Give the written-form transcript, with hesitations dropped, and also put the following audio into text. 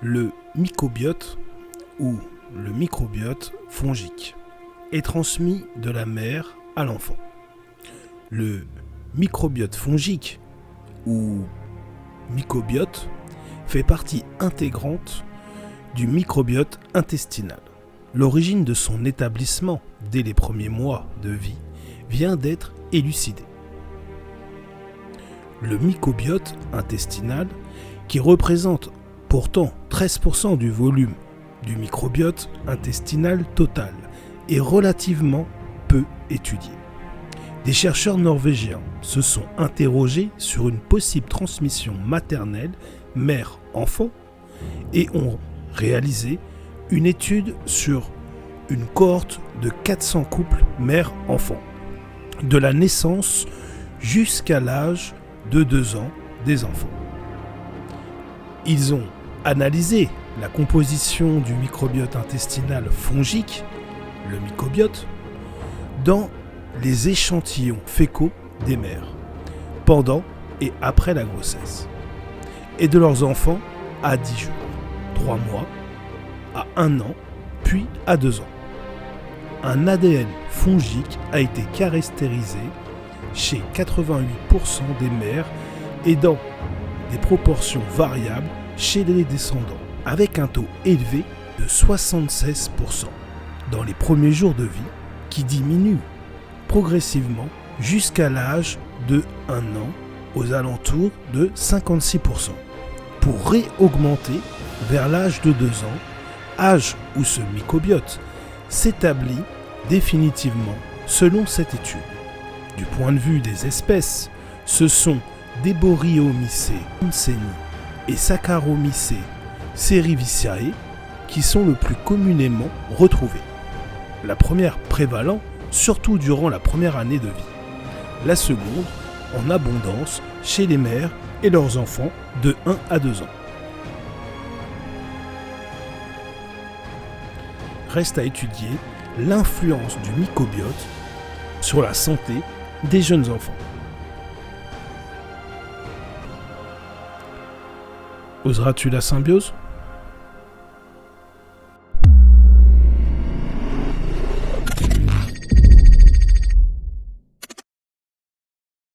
Le mycobiote ou le microbiote fongique est transmis de la mère à l'enfant. Le microbiote fongique ou mycobiote fait partie intégrante du microbiote intestinal. L'origine de son établissement dès les premiers mois de vie vient d'être élucidée. Le microbiote intestinal, qui représente pourtant 13% du volume du microbiote intestinal total, est relativement peu étudié. Des chercheurs norvégiens se sont interrogés sur une possible transmission maternelle mère-enfant et ont réalisé une étude sur une cohorte de 400 couples mère-enfant, de la naissance jusqu'à l'âge de 2 ans des enfants. Ils ont analysé la composition du microbiote intestinal fongique, le mycobiote, dans les échantillons fécaux des mères, pendant et après la grossesse, et de leurs enfants à 10 jours, 3 mois, à 1 an, puis à 2 ans. Un ADN fongique a été caractérisé chez 88% des mères et dans des proportions variables chez les descendants, avec un taux élevé de 76% dans les premiers jours de vie, qui diminue progressivement jusqu'à l'âge de 1 an, aux alentours de 56%, pour réaugmenter vers l'âge de 2 ans, âge où ce mycobiote s'établit définitivement selon cette étude. Du point de vue des espèces, ce sont des Borreliomycées hanseníi et Saccharomycées cerevisiae qui sont le plus communément retrouvés. La première prévalant surtout durant la première année de vie. La seconde en abondance chez les mères et leurs enfants de 1 à 2 ans. Reste à étudier l'influence du mycobiote sur la santé des jeunes enfants. Oseras-tu la symbiose ?